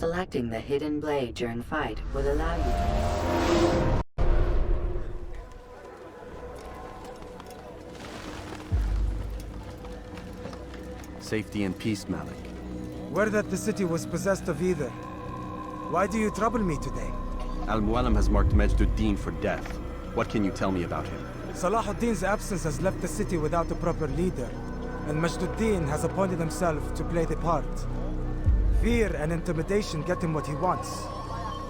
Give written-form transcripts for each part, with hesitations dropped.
Selecting the hidden blade during fight will allow you to... Safety and peace, Malik. Word that the city was possessed of either. Why do you trouble me today? Al-Mualim has marked Majd for death. What can you tell me about him? Salah ad-Din's absence has left the city without a proper leader, and Majd has appointed himself to play the part. Fear and intimidation get him what he wants.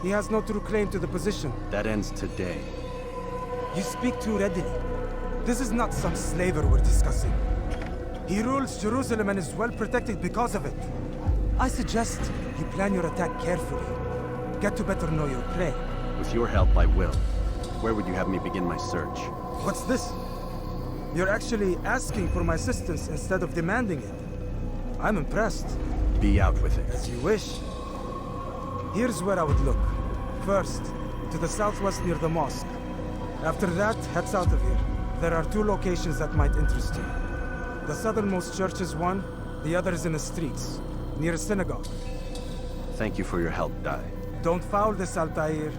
He has no true claim to the position. That ends today. You speak too readily. This is not some slaver we're discussing. He rules Jerusalem and is well protected because of it. I suggest you plan your attack carefully. Get to better know your prey. With your help, I will. Where would you have me begin my search? What's this? You're actually asking for my assistance instead of demanding it. I'm impressed. Be out with it. As you wish. Here's where I would look. First, to the southwest near the mosque. After that, head south of here. There are 2 locations that might interest you. The southernmost church is one, the other is in the streets, near a synagogue. Thank you for your help, Dai. Don't foul this, Altair.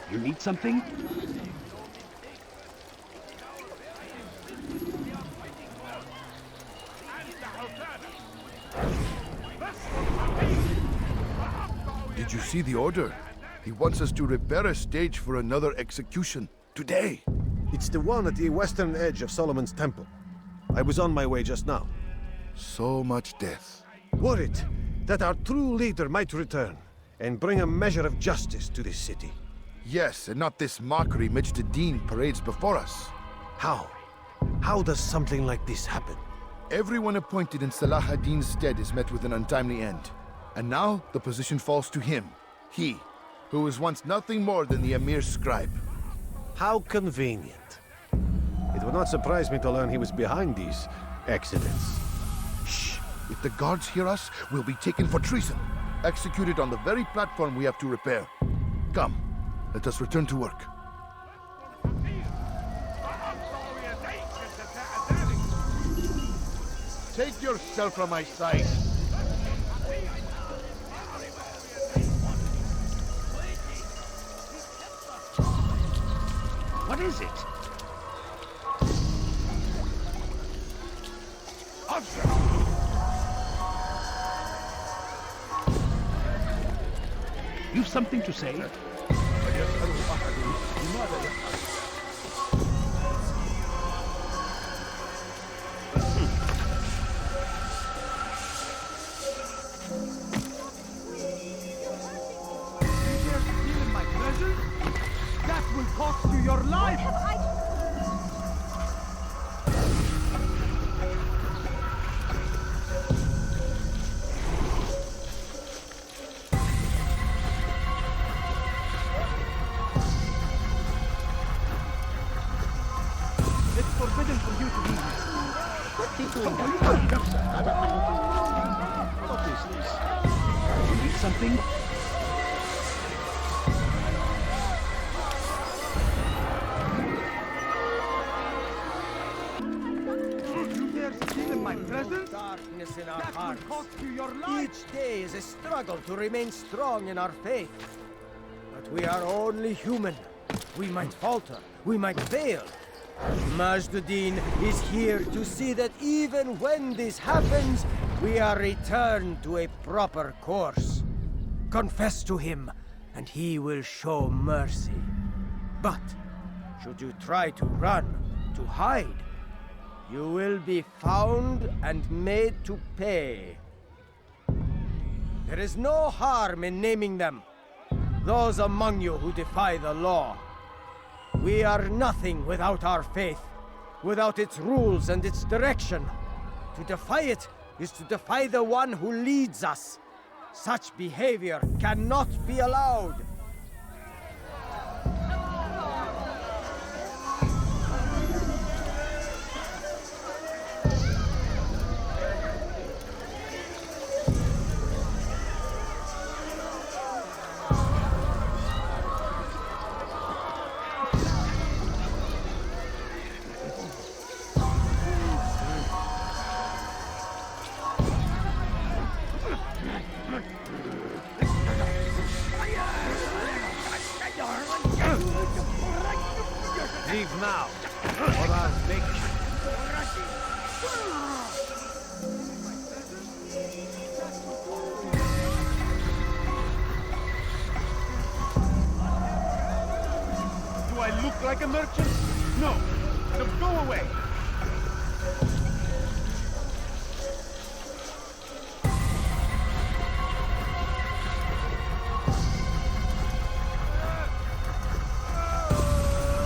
You need something? Did you see the order? He wants us to repair a stage for another execution. Today! It's the one at the western edge of Solomon's Temple. I was on my way just now. So much death. Worried that our true leader might return and bring a measure of justice to this city. Yes, and not this mockery Addin parades before us. How? How does something like this happen? Everyone appointed in Salah ad-Din's stead is met with an untimely end. And now, the position falls to him. He, who was once nothing more than the Emir's scribe. How convenient. It would not surprise me to learn he was behind these accidents. Shh! If the guards hear us, we'll be taken for treason. Executed on the very platform we have to repair. Come, let us return to work. Take yourself from my sight. What is it? You've something to say? That will cost you your life! It's forbidden for you to be here. What is this? You need something? Darkness in our hearts. Each day is a struggle to remain strong in our faith. But we are only human. We might falter. We might fail. Majd is here to see that even when this happens, we are returned to a proper course. Confess to him, and he will show mercy. But should you try to run, to hide, you will be found and made to pay. There is no harm in naming them. Those among you who defy the law. We are nothing without our faith, without its rules and its direction. To defy it is to defy the one who leads us. Such behavior cannot be allowed. act like a merchant? No. So go away.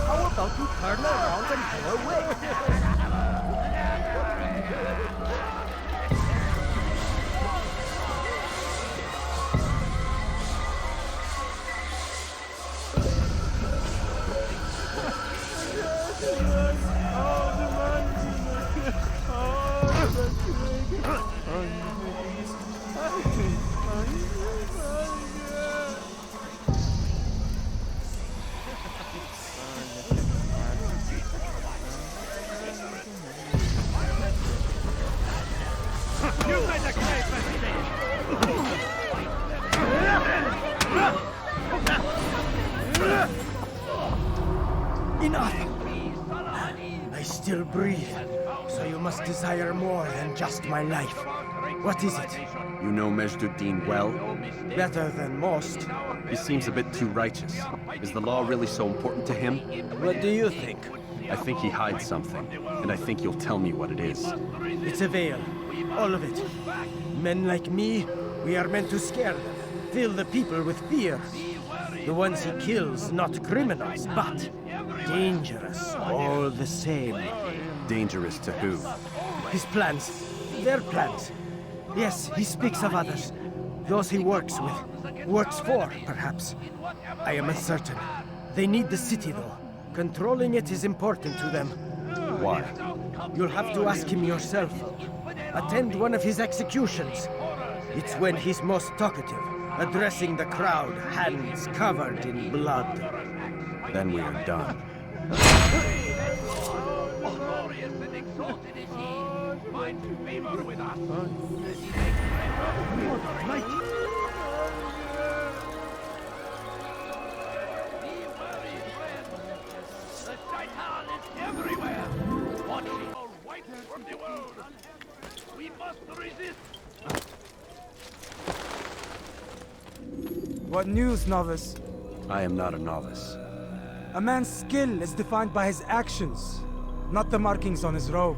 How about you turn around and go away? Enough! I still breathe, so you must desire more than just my life. What is it? You know Majd well? Better than most. He seems a bit too righteous. Is the law really so important to him? What do you think? I think he hides something, and I think you'll tell me what it is. It's a veil. All of it. Men like me, we are meant to scare them, fill the people with fear. The ones he kills, not criminals, but dangerous all the same. Dangerous to who? His plans. Their plans. Yes, he speaks of others. Those he works with. Works for, perhaps. I am uncertain. They need the city, though. Controlling it is important to them. Why? You'll have to ask him yourself. Attend one of his executions. It's when he's most talkative, addressing the crowd, hands covered in blood. Then we are done. What news, novice? I am not a novice. A man's skill is defined by his actions, not the markings on his robe.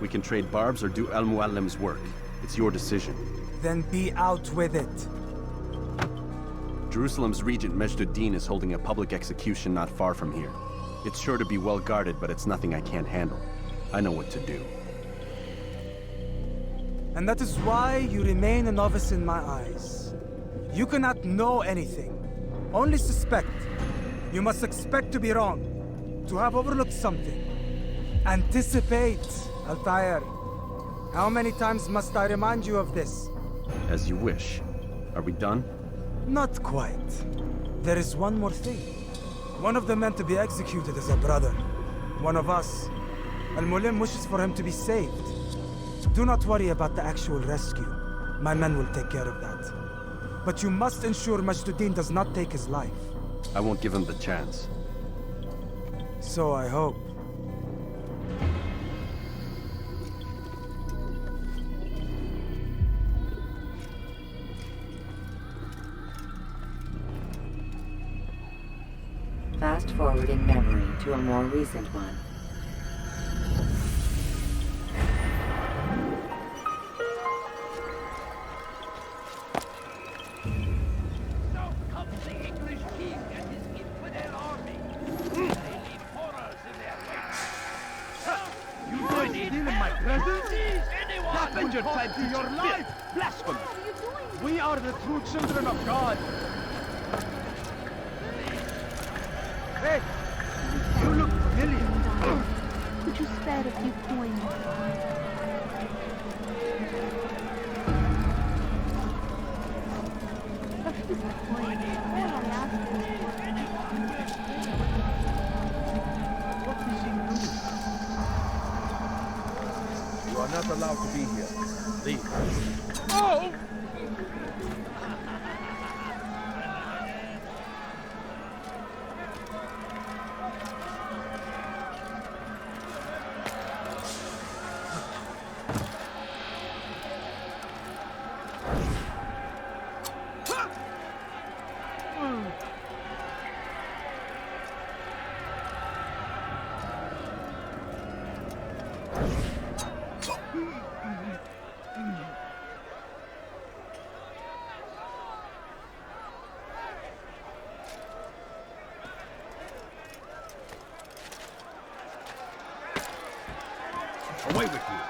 We can trade barbs or do Al Muallim's work. It's your decision. Then be out with it. Jerusalem's regent Majd is holding a public execution not far from here. It's sure to be well guarded, but it's nothing I can't handle. I know what to do. And that is why you remain a novice in my eyes. You cannot know anything, only suspect. You must expect to be wrong, to have overlooked something. Anticipate, Altair. How many times must I remind you of this? As you wish. Are we done? Not quite. There is one more thing. One of the men to be executed is a brother. One of us. Al-Mulim wishes for him to be saved. Do not worry about the actual rescue. My men will take care of that. But you must ensure Majd does not take his life. I won't give him the chance. So I hope. Fast forwarding memory to a more recent one. Your time to your life! Blasphemy! We are the true children of God! Hey! You look familiar! Could you spare a few coins? A few coins. All I ask is... What is he doing? You are not allowed to be here. Leave. Oh! with you.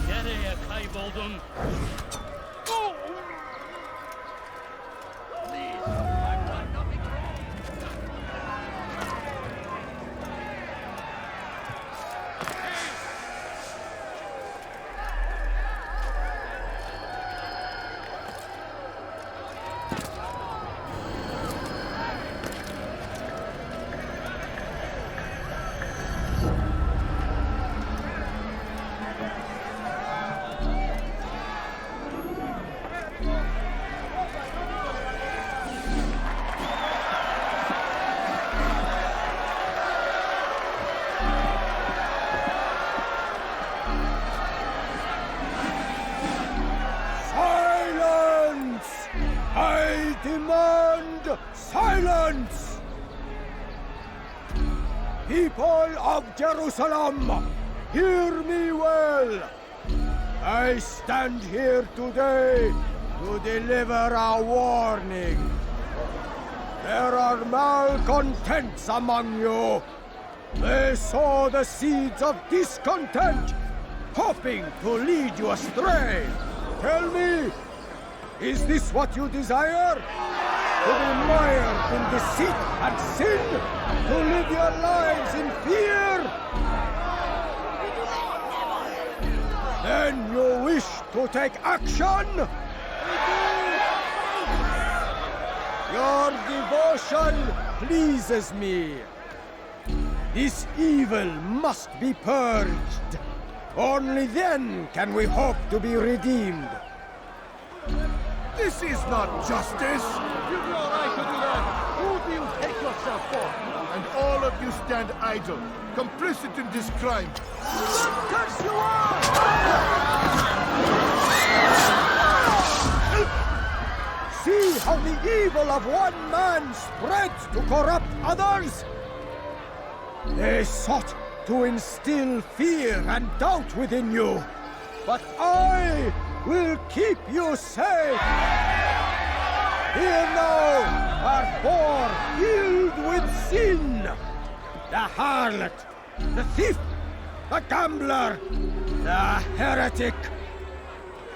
Nereye kayboldun? Silence! People of Jerusalem, hear me well. I stand here today to deliver a warning. There are malcontents among you. They sow the seeds of discontent, hoping to lead you astray. Tell me, is this what you desire? To be mired in deceit and sin? To live your lives in fear? Then you wish to take action? Your devotion pleases me. This evil must be purged. Only then can we hope to be redeemed. This is not justice! You've no right to do that! Who do you take yourself for? And all of you stand idle, complicit in this crime. Curse you are! See how the evil of one man spreads to corrupt others? They sought to instill fear and doubt within you. But I will keep you safe. Here now are four filled with sin. The harlot, the thief, the gambler, the heretic.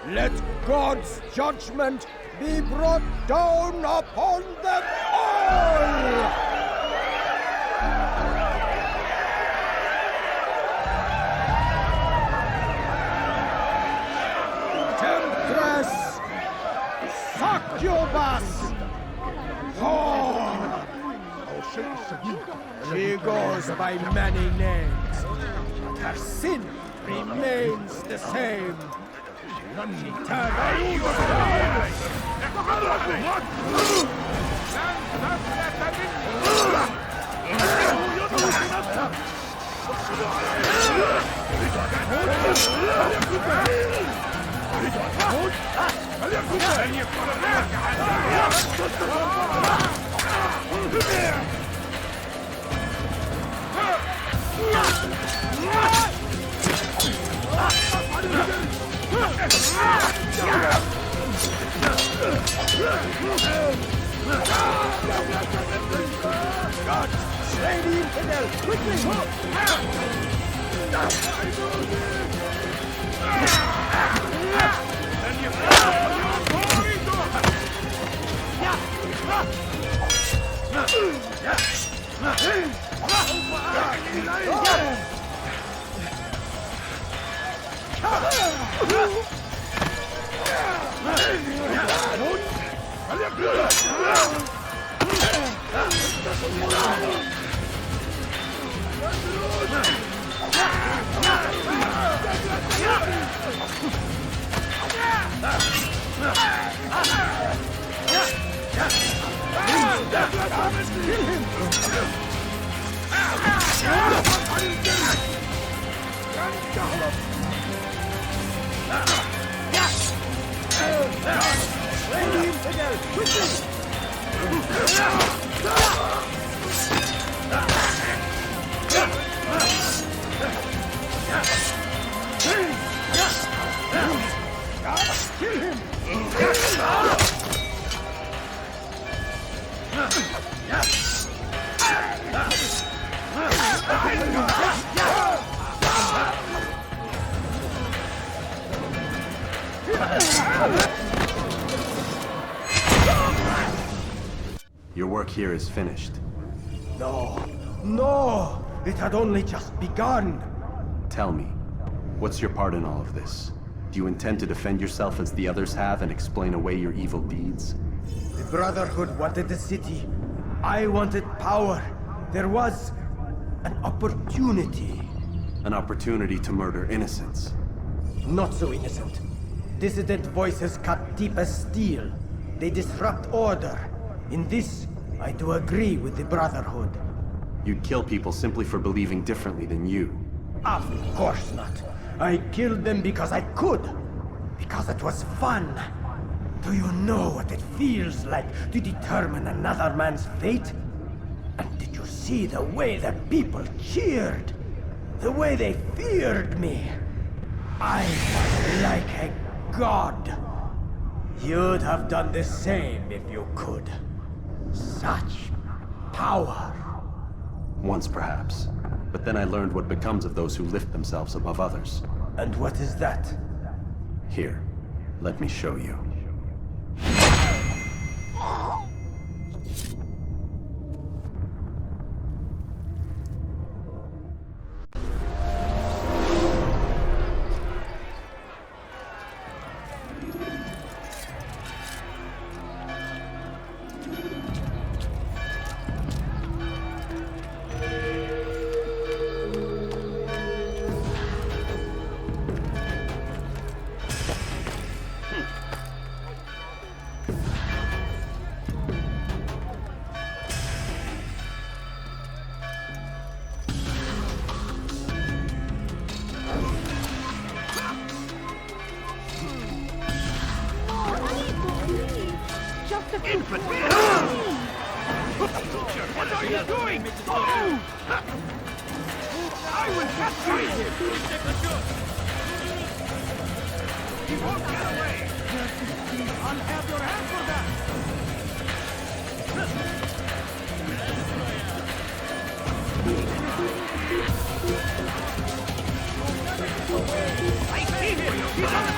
Let God's judgment be brought down upon them all! Succubus! Oh! She goes by many names, but her sin remains the same. She turned God, slay the infidel, quickly! Your work here is finished. No, no! It had only just begun! Tell me, what's your part in all of this? Do you intend to defend yourself as the others have and explain away your evil deeds? The Brotherhood wanted the city. I wanted power. There was an opportunity. An opportunity to murder innocents. Not so innocent. Dissident voices cut deep as steel. They disrupt order. In this, I do agree with the Brotherhood. You'd kill people simply for believing differently than you. Of course not. I killed them because I could. Because it was fun. Do you know what it feels like to determine another man's fate? And did you see the way the people cheered? The way they feared me? I was like a god. You'd have done the same if you could. Such power. Once perhaps. But then I learned what becomes of those who lift themselves above others. And what is that? Here, let me show you. What are you doing? Oh! I will capture you! He won't get away! I'll have your hand for that! I see him! He's on the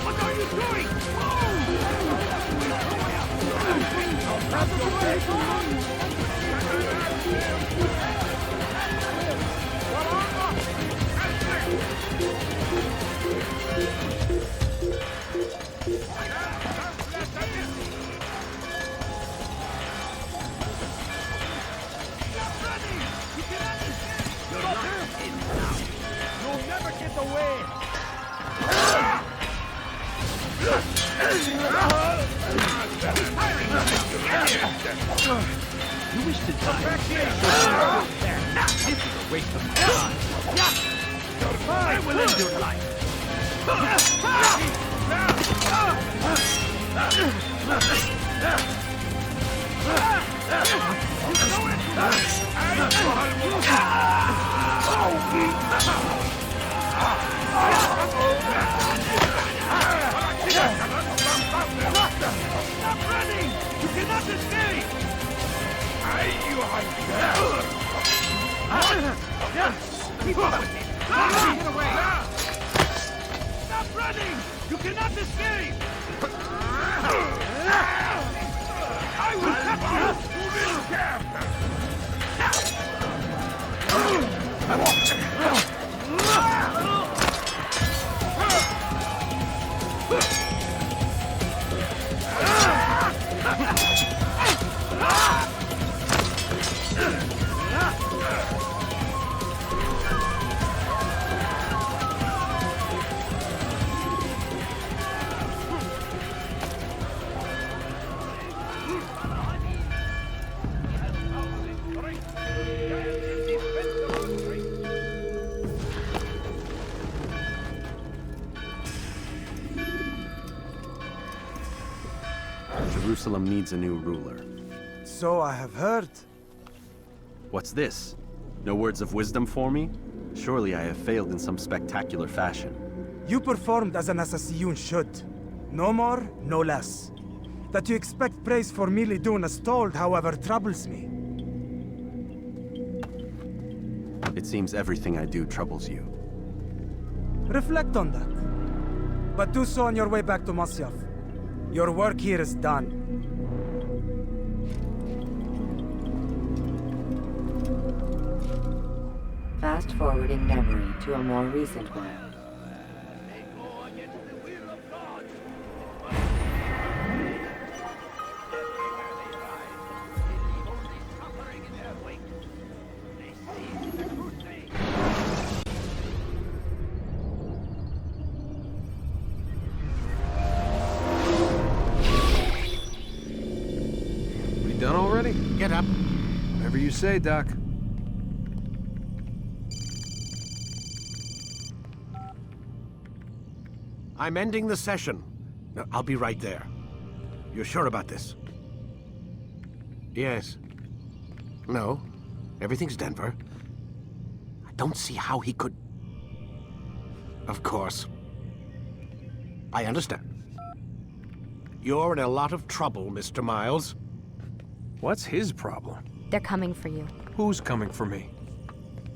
What are you doing? You'll never get away! You wish to die? This is a waste of time. I will end your life. Stop running! You cannot escape! Keep up with him! Get away! Stop running! You cannot escape! I will capture you! Jerusalem needs a new ruler. So I have heard. What's this? No words of wisdom for me? Surely I have failed in some spectacular fashion. You performed as an assassin should. No more, no less. That you expect praise for merely doing as told, however, troubles me. It seems everything I do troubles you. Reflect on that. But do so on your way back to Masyaf. Your work here is done. Fast forwarding memory to a more recent one. We done already? Get up. Whatever you say, Doc. I'm ending the session. No, I'll be right there. You're sure about this? Yes. No. Everything's Denver. I don't see how he could... Of course. I understand. You're in a lot of trouble, Mr. Miles. What's his problem? They're coming for you. Who's coming for me?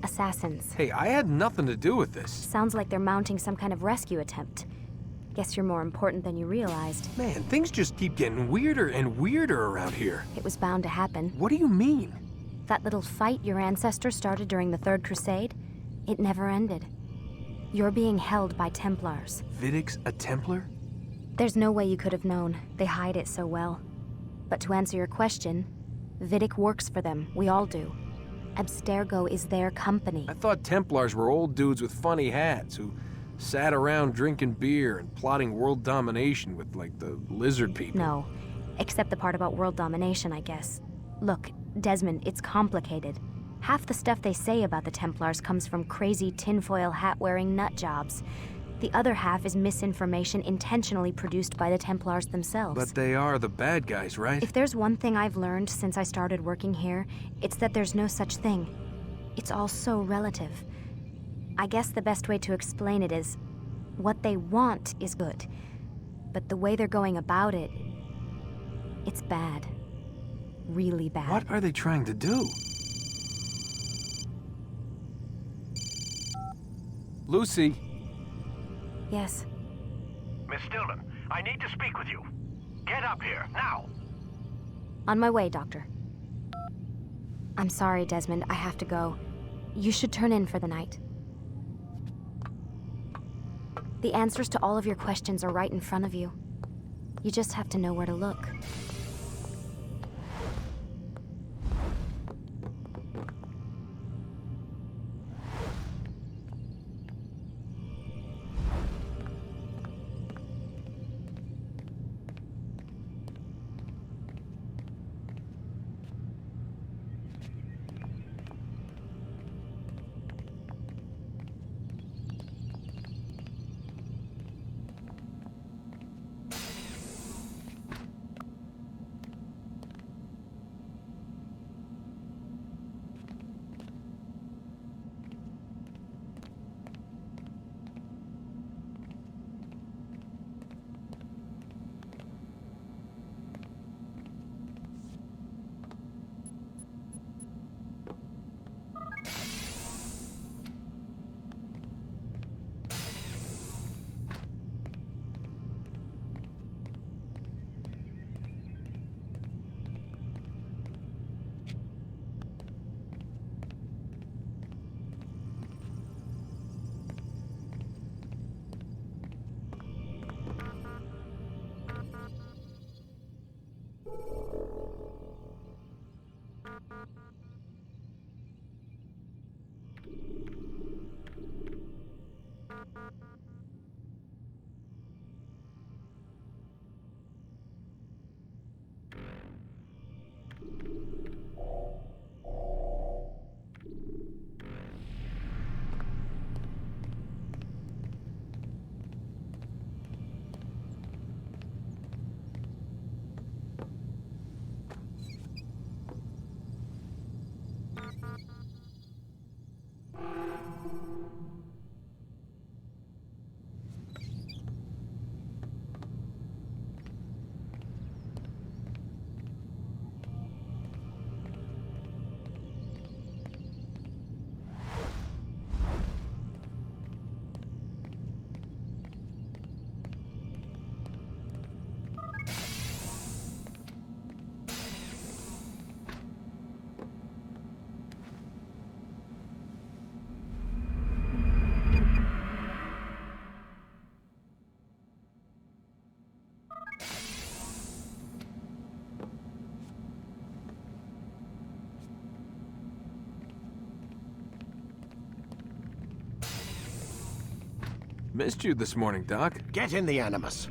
Assassins. Hey, I had nothing to do with this. Sounds like they're mounting some kind of rescue attempt. Guess you're more important than you realized. Man, things just keep getting weirder and weirder around here. It was bound to happen. What do you mean? That little fight your ancestors started during the Third Crusade, it never ended. You're being held by Templars. Vidic's a Templar? There's no way you could have known. They hide it so well. But to answer your question, Vidic works for them. We all do. Abstergo is their company. I thought Templars were old dudes with funny hats who sat around drinking beer and plotting world domination with, like, the lizard people. No, except the part about world domination, I guess. Look, Desmond, it's complicated. Half the stuff they say about the Templars comes from crazy tinfoil hat-wearing nut jobs. The other half is misinformation intentionally produced by the Templars themselves. But they are the bad guys, right? If there's one thing I've learned since I started working here, it's that there's no such thing. It's all so relative. I guess the best way to explain it is, what they want is good. But the way they're going about it, it's bad. Really bad. What are they trying to do? Lucy. Yes. Miss Stillman, I need to speak with you. Get up here, now! On my way, Doctor. I'm sorry, Desmond. I have to go. You should turn in for the night. The answers to all of your questions are right in front of you. You just have to know where to look. Missed you this morning, Doc. Get in the Animus.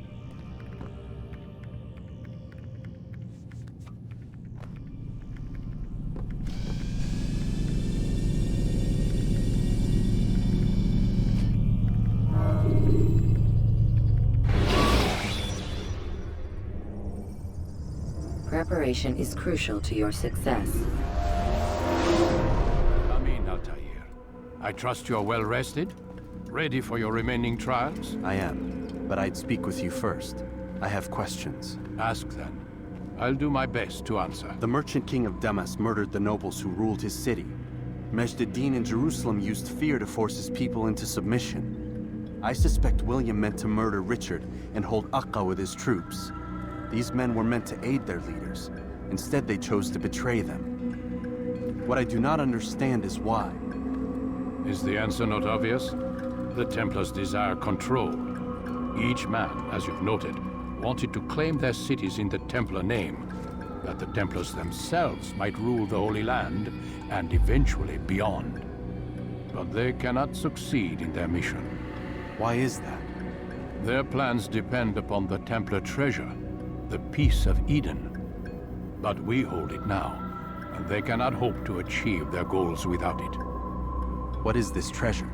Preparation is crucial to your success. Come in, Altair. I trust you're well rested? Ready for your remaining trials? I am, but I'd speak with you first. I have questions. Ask then. I'll do my best to answer. The merchant king of Damas murdered the nobles who ruled his city. Majd Addin in Jerusalem used fear to force his people into submission. I suspect William meant to murder Richard and hold Akka with his troops. These men were meant to aid their leaders. Instead, they chose to betray them. What I do not understand is why. Is the answer not obvious? The Templars desire control. Each man, as you've noted, wanted to claim their cities in the Templar name, that the Templars themselves might rule the Holy Land and eventually beyond. But they cannot succeed in their mission. Why is that? Their plans depend upon the Templar treasure, the Peace of Eden. But we hold it now, and they cannot hope to achieve their goals without it. What is this treasure?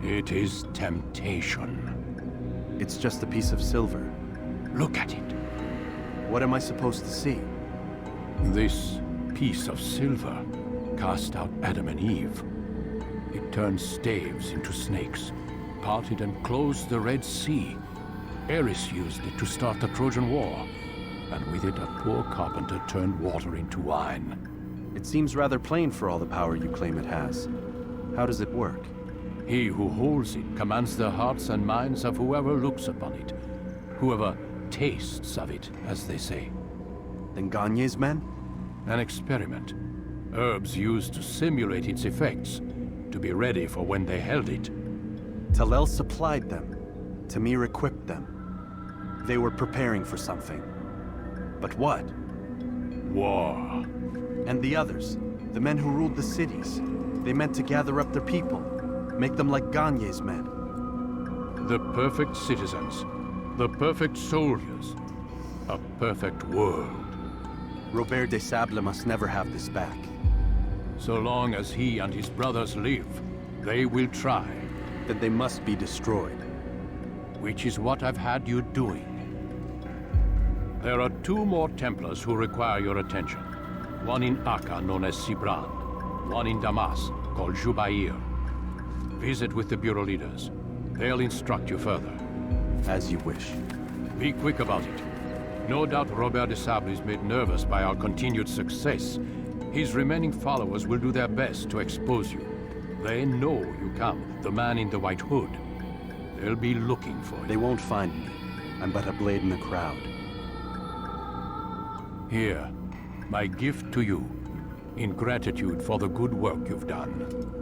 It is temptation. It's just a piece of silver. Look at it. What am I supposed to see? This piece of silver cast out Adam and Eve. It turned staves into snakes, parted and closed the Red Sea. Eris used it to start the Trojan War, and with it a poor carpenter turned water into wine. It seems rather plain for all the power you claim it has. How does it work? He who holds it commands the hearts and minds of whoever looks upon it. Whoever tastes of it, as they say. Then Gagne's men? An experiment. Herbs used to simulate its effects, to be ready for when they held it. Talel supplied them. Tamir equipped them. They were preparing for something. But what? War. And the others, the men who ruled the cities, they meant to gather up their people, make them like Gagne's men. The perfect citizens, the perfect soldiers, a perfect world. Robert de Sable must never have this back. So long as he and his brothers live, they will try. Then they must be destroyed. Which is what I've had you doing. There are 2 more Templars who require your attention. One in Akka, known as Sibran. One in Damas, called Jubair. Visit with the Bureau leaders. They'll instruct you further. As you wish. Be quick about it. No doubt Robert de Sable is made nervous by our continued success. His remaining followers will do their best to expose you. They know you come, the man in the white hood. They'll be looking for you. They won't find me. I'm but a blade in the crowd. Here, my gift to you, in gratitude for the good work you've done.